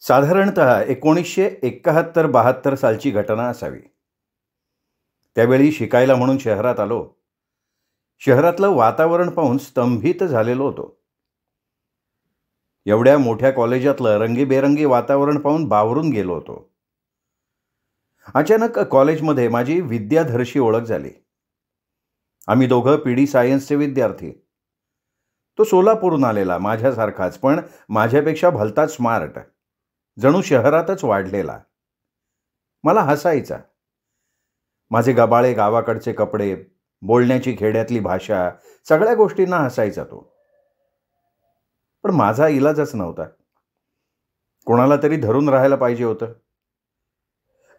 साधारणतः 1971-72 सालची घटना असावी. त्यावेळी शिकायला म्हणून शहरात आलो. शहरातलं वातावरण पाहून स्तंभित झालेलो होतो. एवढ्या मोठ्या कॉलेजातलं रंगीबेरंगी वातावरण पाहून बावरून गेलो होतो. अचानक कॉलेजमध्ये माझी विद्याधरशी ओळख झाली. आम्ही दोघं पीडी सायन्सचे विद्यार्थी. तो सोलापूरहून आलेला, माझ्यासारखाच, पण माझ्यापेक्षा भलताच स्मार्ट, जणू शहरातच वाढलेला. मला हसायचा. माझे गबाळे गावाकडचे कपडे, बोलण्याची खेड्यातली भाषा, सगळ्या गोष्टींना हसायचा तो. पण माझा इलाजच नव्हता. कोणाला तरी धरून राहायला पाहिजे होतं.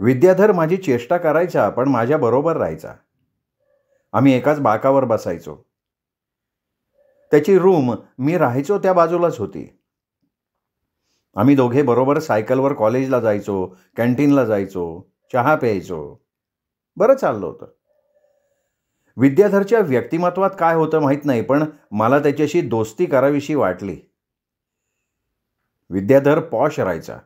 विद्याधर माझी चेष्टा करायचा, पण माझ्या बरोबर राहायचा. आम्ही एकाच बाकावर बसायचो. त्याची रूम मी राहायचो त्या बाजूलाच होती. आम्ही दोघे बरोबर सायकलवर कॉलेजला जायचो, कॅन्टीनला जायचो, चहा प्यायचो. बरं चाललं होतं. विद्याधरच्या व्यक्तिमत्वात काय होतं माहीत नाही, पण मला त्याच्याशी दोस्ती करावीशी वाटली. विद्याधर पॉश राहायचा.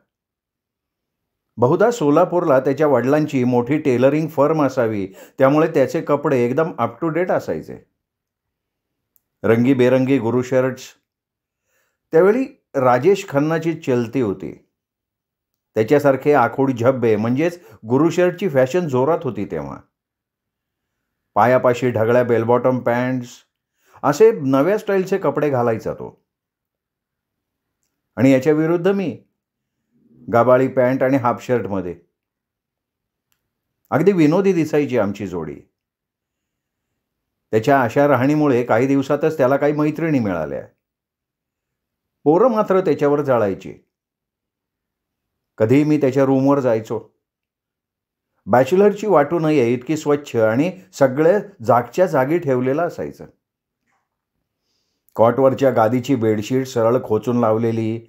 बहुधा सोलापूरला त्याच्या वडिलांची मोठी टेलरिंग फर्म असावी, त्यामुळे त्याचे कपडे एकदम अप टू डेट असायचे. रंगीबेरंगी गुरु शर्ट्स. त्यावेळी राजेश खन्नाची चलती होती. त्याच्यासारखे आखूड झब्बे, म्हणजेच गुरु शर्टची फॅशन जोरात होती तेव्हा. पायापाशी ढगळ्या बेलबॉटम पॅन्ट्स, असे नव्या स्टाईलचे कपडे घालायचा तो. आणि याच्या विरुद्ध मी गाबाळी पॅन्ट आणि हाफ शर्टमध्ये. अगदी विनोदी दिसायची आमची जोडी. त्याच्या अशा राहणीमुळे काही दिवसातच त्याला काही मैत्रिणी मिळाल्या. पोरं मात्र त्याच्यावर जळायची. कधी मी त्याच्या रूमवर जायचो. बॅचलरची वाटू नये इतकी स्वच्छ आणि सगळे जागच्या जागी ठेवलेलं असायचं. कॉटवरच्या गादीची बेडशीट सरळ खोचून लावलेली,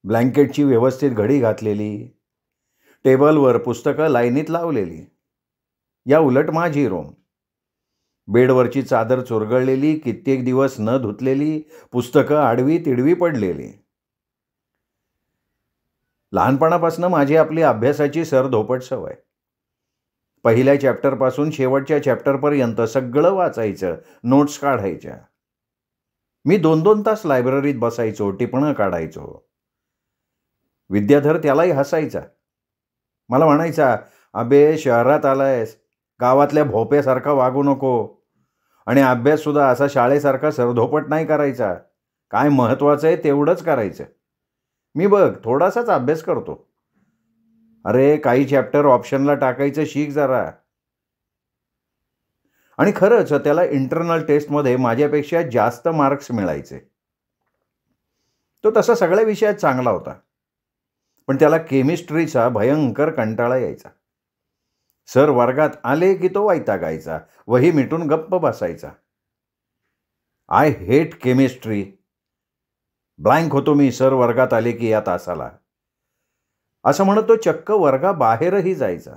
ब्लँकेटची व्यवस्थित घडी घातलेली, टेबलवर पुस्तकं लाईनीत लावलेली. या उलट माझी रूम. बेडवरची चादर चुरगळलेली, कित्येक दिवस न धुतलेली, पुस्तकं आडवी तिडवी पडलेली. लहानपणापासून माझी आपली अभ्यासाची सरधोपट सवय. पहिल्या चॅप्टरपासून शेवटच्या चॅप्टरपर्यंत सगळं वाचायचं, नोट्स काढायच्या. मी 2-2 तास लायब्ररीत बसायचो, टिपणं काढायचो. विद्याधर त्यालाही हसायचा. मला म्हणायचा, अबे शहरात आलायस, गावातल्या भोप्यासारखा वागू नको, आणि अभ्याससुद्धा असा शाळेसारखा सरधोपट नाही करायचा. काय महत्त्वाचं आहे तेवढंच करायचं. मी बघ थोडासाच अभ्यास करतो. अरे काही चॅप्टर ऑप्शनला टाकायचं शिक जरा. आणि खरंच त्याला इंटरनल टेस्टमध्ये माझ्यापेक्षा जास्त मार्क्स मिळायचे. तो तसा सगळ्या विषयात चांगला होता, पण त्याला केमिस्ट्रीचा भयंकर कंटाळा यायचा. सर वर्गात आले की तो वैतागायचा, वही मिटून गप्प बसायचा. I hate chemistry. ब्लँक होतो मी सर वर्गात आले की या तासाला, असं म्हणत तो चक्क वर्गाबाहेरही जायचा.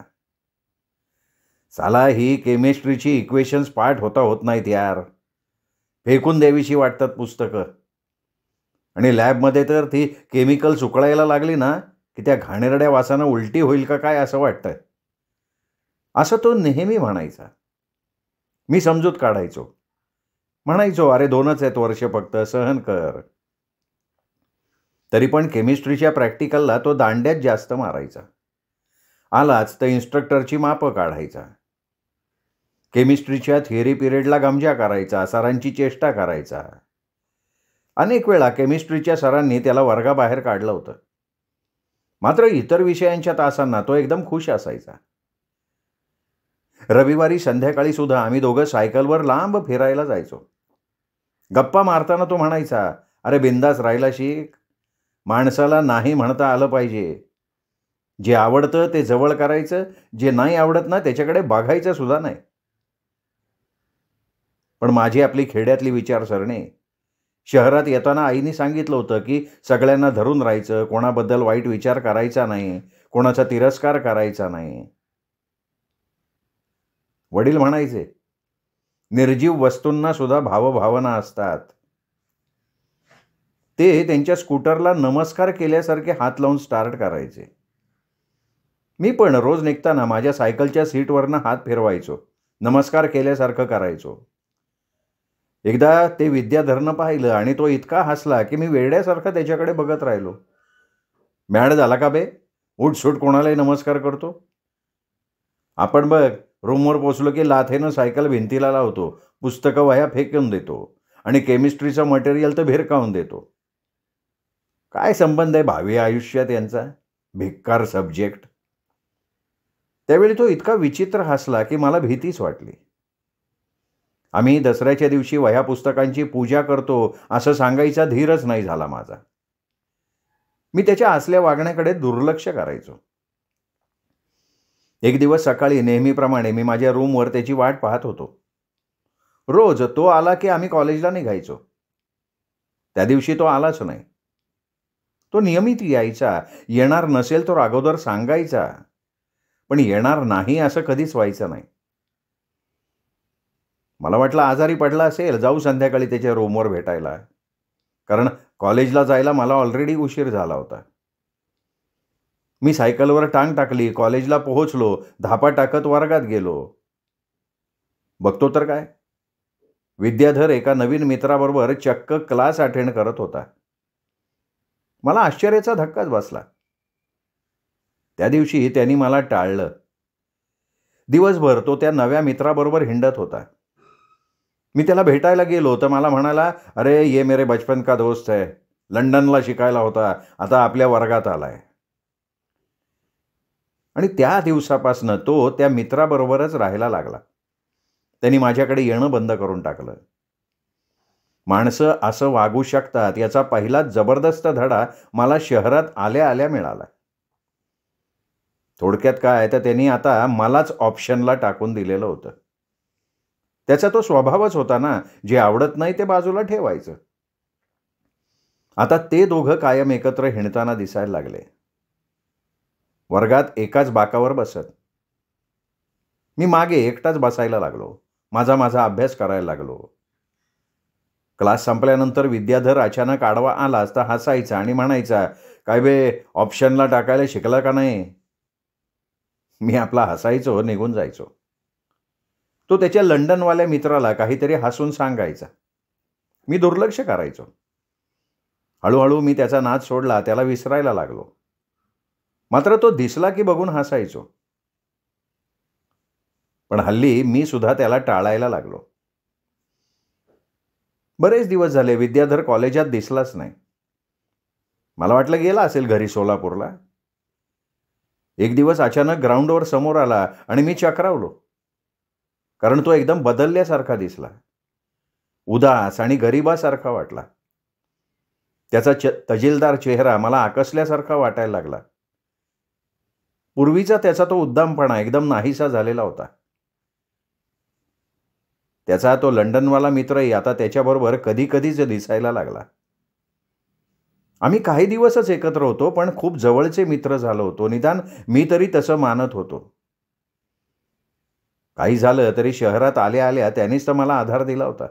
साला ही केमिस्ट्रीची इक्वेशन्स पाठ होत नाहीत यार. फेकून द्यावीशी वाटतात पुस्तकं. आणि लॅबमध्ये तर ती केमिकल्स उकळायला लागली ना की त्या घाणेरड्या वासानं उलटी होईल का काय असं वाटतं, असं तो नेहमी म्हणायचा. मी समजूत काढायचो. म्हणायचो, अरे 2च आहेत वर्ष फक्त, सहन कर. तरी पण केमिस्ट्रीच्या प्रॅक्टिकलला तो दांड्यात जास्त मारायचा. आलाच तर इन्स्ट्रक्टरची मापं काढायचा. केमिस्ट्रीच्या थिअरी पिरियडला गमजा करायचा, सरांची चेष्टा करायचा. अनेक वेळा केमिस्ट्रीच्या सरांनी त्याला वर्गाबाहेर काढलं होतं. मात्र इतर विषयांच्या तासांना तो एकदम खुश असायचा. रविवारी संध्याकाळी सुद्धा आम्ही दोघं सायकलवर लांब फिरायला जायचो. गप्पा मारताना तो म्हणायचा, अरे बिंदास राहायला शिक. माणसाला नाही म्हणता आलं पाहिजे. जे आवडतं ते जवळ करायचं, जे नाही आवडत ना त्याच्याकडे बघायचं सुद्धा नाही. पण माझी आपली खेड्यातली विचारसरणी. शहरात येताना आईने सांगितलं होतं की सगळ्यांना धरून राहायचं, कोणाबद्दल वाईट विचार करायचा नाही, कोणाचा तिरस्कार करायचा नाही. वडील म्हणायचे, निर्जीव वस्तूंना सुद्धा भावभावना असतात. ते त्यांच्या स्कूटरला नमस्कार केल्यासारखे हात लावून स्टार्ट करायचे. मी पण रोज निघताना माझ्या सायकलच्या सीटवरनं हात फिरवायचो, नमस्कार केल्यासारखं करायचो. एकदा ते विद्याधरनं पाहिलं आणि तो इतका हसला की मी वेड्यासारखा त्याच्याकडे बघत राहिलो. मॅड झाला का बे? उठसूट कोणालाही नमस्कार करतो. आपण बघ, रूमवर पोचलो की लाथेनं सायकल भिंतीला लावतो, पुस्तकं वह्या फेकून देतो आणि केमिस्ट्रीचं मटेरियल तर भिरकावून देतो. काय संबंध आहे भावी आयुष्यात यांचा? भिक्कार सब्जेक्ट. त्यावेळी तो इतका विचित्र हसला की मला भीतीच वाटली. आम्ही दसऱ्याच्या दिवशी वह्या पुस्तकांची पूजा करतो असं सांगायचा धीरच नाही झाला माझा. मी त्याच्या असल्या वागण्याकडे दुर्लक्ष करायचो. एक दिवस सकाळी नेहमीप्रमाणे मी माझ्या रूमवर त्याची वाट पाहत होतो. रोज तो आला की आम्ही कॉलेजला निघायचो. त्या दिवशी तो आलाच नाही. तो नियमित यायचा, येणार नसेल तो अगोदर सांगायचा, पण येणार नाही असं कधीच व्हायचं नाही. मला वाटलं आजारी पडला असेल, जाऊ संध्याकाळी त्याच्या रूमवर भेटायला, कारण कॉलेजला जायला मला ऑलरेडी उशीर झाला होता. मी सायकलवर टांग टाकली, कॉलेजला पोहोचलो, धापा टाकत वर्गात गेलो. बघतो तर काय, विद्याधर एका नवीन मित्राबरोबर चक्क क्लास अटेंड करत होता. मला आश्चर्याचा धक्काच बसला. त्या दिवशी त्यांनी मला टाळलं. दिवसभर तो त्या नव्या मित्राबरोबर हिंडत होता. मी त्याला भेटायला गेलो तर मला म्हणाला, अरे ये मेरे बचपन का दोस्त है, लंडनला शिकायला होता, आता आपल्या वर्गात आलाय. आणि त्या दिवसापासनं तो त्या मित्राबरोबरच राहायला लागला. त्यांनी माझ्याकडे येणं बंद करून टाकलं. माणसं असं वागू शकतात याचा पहिला जबरदस्त धडा मला शहरात आल्या आल्या मिळाला. थोडक्यात काय तर त्यांनी आता मलाच ऑप्शनला टाकून दिलेलं होतं. त्याचा तो स्वभावच होता ना, जे आवडत नाही ते बाजूला ठेवायचं. आता ते दोघं कायम एकत्र हिंडताना दिसायला लागले. वर्गात एकाच बाकावर बसत. मी मागे एकटाच बसायला लागलो. माझा अभ्यास करायला लागलो. क्लास संपल्यानंतर विद्याधर अचानक आडवा आलाच तर हसायचा आणि म्हणायचा, काय बे, ऑप्शनला टाकायला शिकला का नाही? मी आपला हसायचो, निघून जायचो. तो त्याच्या लंडनवाल्या मित्राला काहीतरी हसून सांगायचा. मी दुर्लक्ष करायचो. हळूहळू मी त्याचा नाद सोडला, त्याला विसरायला लागलो. मात्र तो दिसला की बघून हसायचो. पण हल्ली मी सुद्धा त्याला टाळायला लागलो. बरेच दिवस झाले विद्याधर कॉलेजात दिसलाच नाही. मला वाटलं गेला असेल घरी सोलापूरला. एक दिवस अचानक ग्राउंडवर समोर आला आणि मी चक्रावलो, कारण तो एकदम बदलल्यासारखा दिसला. उदास आणि गरिबासारखा वाटला. त्याचा तजीलदार चेहरा मला आकसल्यासारखा वाटायला लागला. पूर्वीचा त्याचा तो उद्दामपणा एकदम नाहीसा झालेला होता. त्याचा तो लंडनवाला मित्रही आता त्याच्याबरोबर कधी कधीच दिसायला लागला. आम्ही काही दिवसच एकत्र होतो, पण खूप जवळचे मित्र झालो होतो. निदान मी तरी तसं मानत होतो. काही झालं तरी शहरात आल्या आल्या त्यानेच तर मला आधार दिला होता.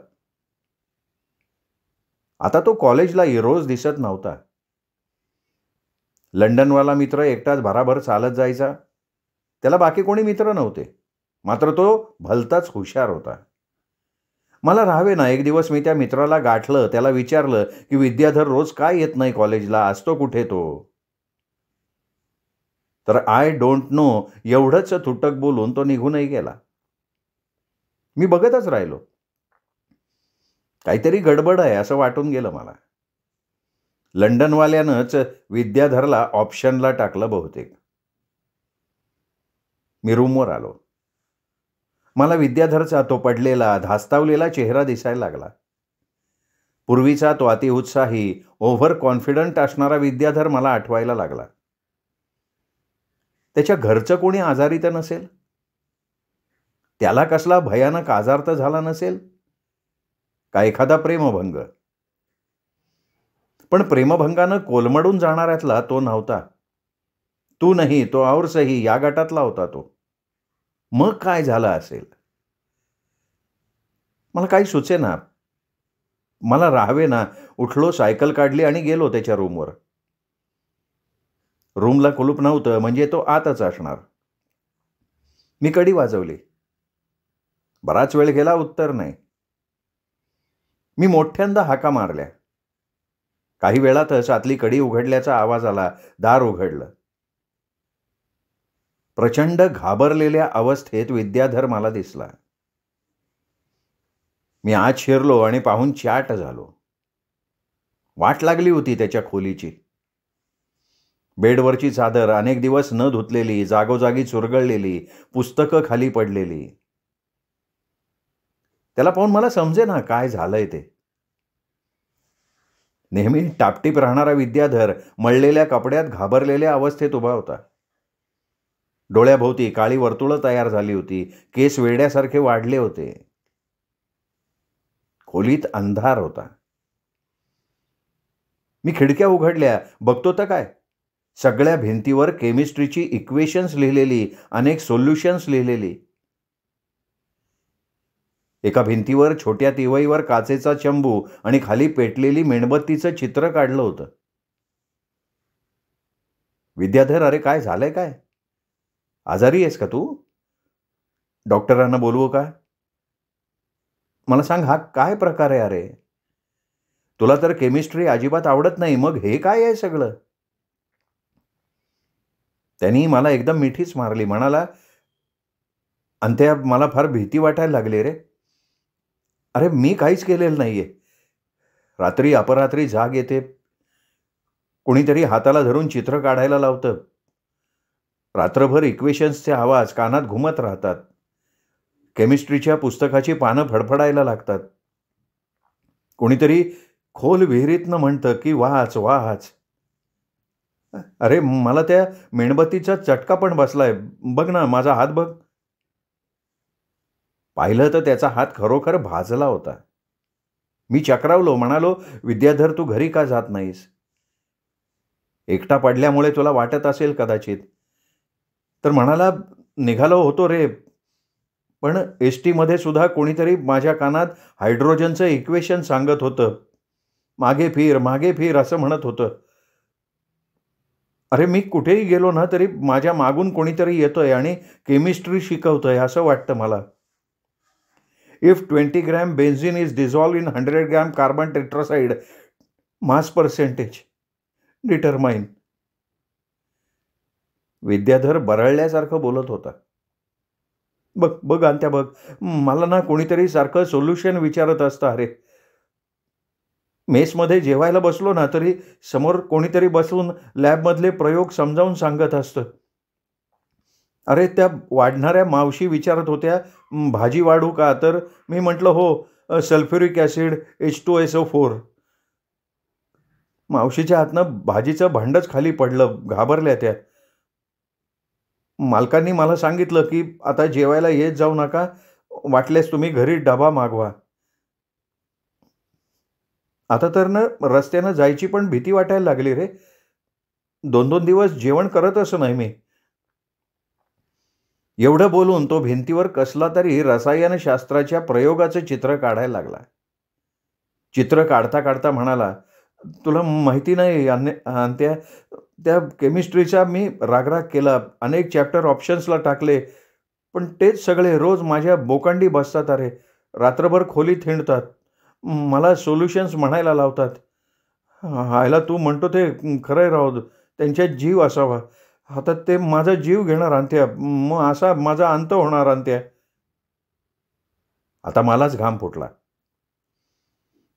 आता तो कॉलेजला रोज दिसत नव्हता. लंडनवाला मित्र एकटाच भराभर चालत जायचा. त्याला बाकी कोणी मित्र नव्हते. मात्र तो भलताच हुशार होता. मला राहावे ना, एक दिवस मी त्या मित्राला गाठलं. त्याला विचारलं की विद्याधर रोज काय येत नाही कॉलेजला, असतो कुठे तो? तर आय डोंट नो एवढंच तुटक बोलून तो निघूनही गेला. मी बघतच राहिलो. काहीतरी गडबड आहे असं वाटून गेलं मला. लंडनवाल्यानंच विद्याधरला ऑप्शनला टाकलं बहुतेक. मी रूमवर आलो. मला विद्याधरचा तो पडलेला धास्तावलेला चेहरा दिसायला लागला. पूर्वीचा तो अतिउत्साही, ओव्हर कॉन्फिडंट असणारा विद्याधर मला आठवायला लागला. त्याच्या घरचं कोणी आजारी तर नसेल? त्याला कसला भयानक आजार तर झाला नसेल? का एखादा प्रेमभंग? पण प्रेमभंगानं कोलमडून जाणाऱ्यातला तो नव्हता. तू नाही तो और सही या गटातला होता तो. मग काय झालं असेल? मला काही सुचेना. मला राहावे ना. उठलो, सायकल काढली आणि गेलो त्याच्या रूमवर. रूमला कुलूप नव्हतं, म्हणजे तो आतच असणार. मी कडी वाजवली. बराच वेळ गेला, उत्तर नाही. मी मोठ्यांदा हाका मारल्या. काही वेळातच आतली कडी उघडल्याचा आवाज आला. दार उघडलं. प्रचंड घाबरलेल्या अवस्थेत विद्याधर मला दिसला. मी आत शिरलो आणि पाहून चाट झालो. वाट लागली होती त्याच्या खोलीची. बेडवरची चादर अनेक दिवस न धुतलेली, जागोजागी चुरगळलेली, पुस्तकं खाली पडलेली. त्याला पाहून मला समजेना काय झालंय ते. नेहमी टापटीप राहणारा विद्याधर मळलेल्या कपड्यात घाबरलेल्या अवस्थेत उभा होता. डोळ्याभोवती काळी वर्तुळं तयार झाली होती. केस वेड्यासारखे वाढले होते. खोलीत अंधार होता. मी खिडक्या उघडल्या. बघतो तर काय, सगळ्या भिंतीवर केमिस्ट्रीची इक्वेशन्स लिहिलेली, अनेक सोल्युशन्स लिहिलेली. एका भिंतीवर छोट्या तिवईवर काचेचा चंबू आणि खाली पेटलेली मेणबत्तीचं चित्र काढलं होतं. विद्याधर, अरे काय झालंय काय? आजारी आहेस का तू? डॉक्टरांना बोलवू का? मला सांग, हा काय प्रकार आहे? अरे तुला तर केमिस्ट्री अजिबात आवडत नाही, मग हे काय आहे सगळं? त्यांनी मला एकदम मिठीच मारली. म्हणाला, अंत्या, मला फार भीती वाटायला लागली रे. अरे मी काहीच केलेलं नाहीये. रात्री अपरात्री जाग येते. कोणीतरी हाताला धरून चित्र काढायला लावतं. रात्रभर इक्वेशन्सचे आवाज कानात घुमत राहतात. केमिस्ट्रीच्या पुस्तकाची पानं फडफडायला लागतात. कोणीतरी खोल विहिरीतनं म्हणतं की वाच वाच. अरे मला त्या मेणबत्तीचा चटका पण बसलाय. बघ ना, माझा हात बघ. पाहिलं तर त्याचा हात खरोखर भाजला होता. मी चक्रावलो. म्हणालो, विद्याधर, तू घरी का जात नाहीस? एकटा पडल्यामुळे तुला वाटत असेल कदाचित. तर म्हणाला, निघालो होतो रे, पण एस मध्ये सुद्धा कोणीतरी माझ्या कानात हायड्रोजनचं इक्वेशन सांगत होतं. मागे फिर मागे फिर असं म्हणत होतं. अरे मी कुठेही गेलो ना तरी माझ्या मागून कोणीतरी येतोय आणि केमिस्ट्री शिकवतोय असं वाटतं मला. If 20 gram benzene is dissolved in 100 gram carbon tetracide, mass percentage determine. Vidyadhar बरळल्यासारखं बोलत होता. बघ बघ अंत्या, बघ, मला ना कोणीतरी सारखं सोल्युशन विचारत असतं. अरे मेसमध्ये जेवायला बसलो ना तरी समोर कोणीतरी बसून लॅबमधले प्रयोग समजावून सांगत असतं. अरे त्या वाढणाऱ्या मावशी विचारत होत्या, भाजी वाढू का? तर मी म्हटलं, हो, सल्फ्युरिक ॲसिड H2SO4. मावशीच्या हातनं भाजीचं भांडच खाली पडलं. घाबरल्या त्या. मालकांनी मला सांगितलं की आता जेवायला येत जाऊ नका, वाटल्यास तुम्ही घरी डबा मागवा. आता तर ना रस्त्यानं जायची पण भीती वाटायला लागली रे. 2-2 दिवस जेवण करतच नाही मी. एवढं बोलून तो भिंतीवर कसला तरी रसायनशास्त्राच्या प्रयोगाचं चित्र काढायला लागला. चित्र काढता काढता म्हणाला, तुला माहिती नाही अंत्या, त्या केमिस्ट्रीचा मी रागराग केला. अनेक चॅप्टर ऑप्शन्सला टाकले, पण तेच सगळे रोज माझ्या बोकांडी बसतात. अरे रात्रभर खोलीत हिंडतात, मला सोल्युशन्स म्हणायला लावतात. हायला तू म्हणतो ते खरंय राव, त्यांच्यात जीव असावा. आता ते माझा जीव घेणार अंत्या, मग असा माझा अंत होणार अंत्या. आता मलाच घाम फुटला.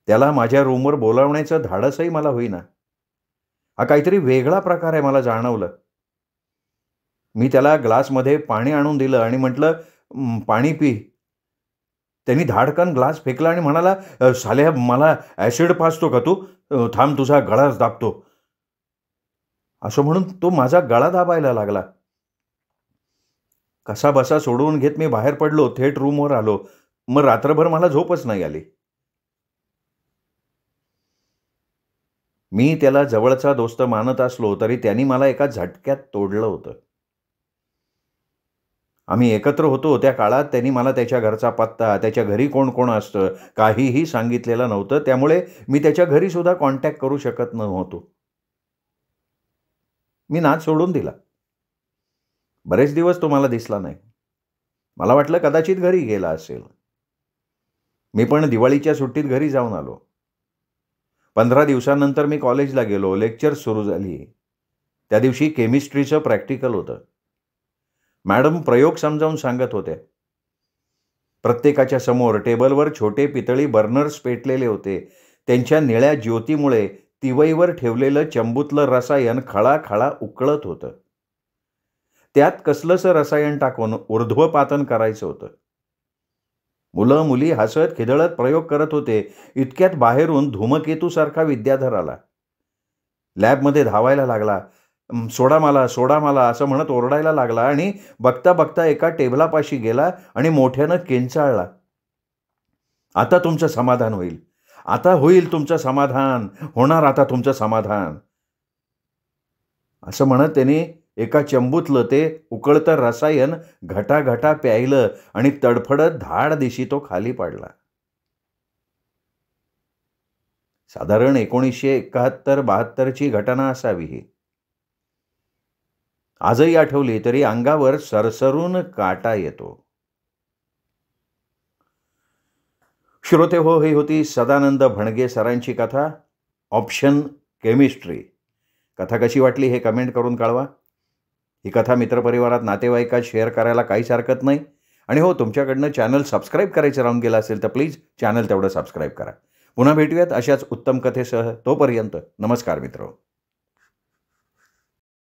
त्याला माझ्या रूमवर बोलावण्याचं धाडसही मला होईना. हा काहीतरी वेगळा प्रकार आहे मला जाणवलं. मी त्याला ग्लासमध्ये पाणी आणून दिलं आणि म्हटलं, पाणी पी. त्यांनी धाडकन ग्लास फेकला आणि म्हणाला, साल्या, मला ॲसिड पाजतो का तू? थांब, तुझा गळाच दाबतो. असं म्हणून तो माझा गळा दाबायला लागला. कसा बसा सोडवून घेत मी बाहेर पडलो. थेट रूमवर आलो. मग रात्रभर मला झोपच नाही आली. मी त्याला जवळचा दोस्त मानत असलो तरी त्यांनी मला एका झटक्यात तोडलं होतं. आम्ही एकत्र होतो त्या काळात त्यांनी मला त्याच्या घरचा पत्ता, त्याच्या घरी कोण कोण असतं, काहीही सांगितलेलं नव्हतं. त्यामुळे मी त्याच्या घरीसुद्धा कॉन्टॅक्ट करू शकत नव्हतो. मी नाद सोडून दिला. बरेच दिवस तो मला दिसला नाही. मला वाटलं कदाचित घरी गेला असेल. मी पण दिवाळीच्या सुट्टीत घरी जाऊन आलो. 15 दिवसानंतर मी कॉलेजला गेलो. लेक्चर्स सुरू झाली. त्या दिवशी केमिस्ट्रीचं प्रॅक्टिकल होतं. मॅडम प्रयोग समजावून सांगत होत्या. प्रत्येकाच्या समोर टेबलवर छोटे पितळी बर्नर्स पेटलेले होते. त्यांच्या निळ्या ज्योतीमुळे तिवईवर ठेवलेलं चंबूतलं रसायन खळाखळा उकळत होतं. त्यात कसलंसं रसायन टाकून ऊर्ध्वपातन करायचं होतं. मुलं मुली हसत खिदळत प्रयोग करत होते. इतक्यात बाहेरून धूमकेतूसारखा विद्याधर आला. लॅबमध्ये धावायला लागला. सोडा मला, सोडा मला असं म्हणत ओरडायला लागला आणि बघता बघता एका टेबलापाशी गेला आणि मोठ्यानं किंचाळला. आता तुमचं समाधान होईल. आता होईल तुमचं समाधान. होणार आता तुमचं समाधान. असं म्हणत त्यांनी एका चंबूतलं ते उकळतं रसायन घटाघटा प्यायलं आणि तडफडत धाडदिशी तो खाली पडला. साधारण 1971-72ची घटना असावी ही. आजही आठवली तरी अंगावर सरसरून काटा येतो. श्रोते हो, ही होती सदानंद भणगे सरांची कथा ऑप्शन केमिस्ट्री. कथा कशी वाटली हे कमेंट करून कळवा. ही कथा मित्रपरिवारात नातेवाईकात शेअर करायला काहीच हरकत नाही. आणि हो, तुमच्याकडनं चॅनल सबस्क्राईब करायचं राहून गेलं असेल तर प्लीज चॅनल तेवढं सबस्क्राईब करा. पुन्हा भेटूयात अशाच उत्तम कथेसह. तोपर्यंत नमस्कार मित्र.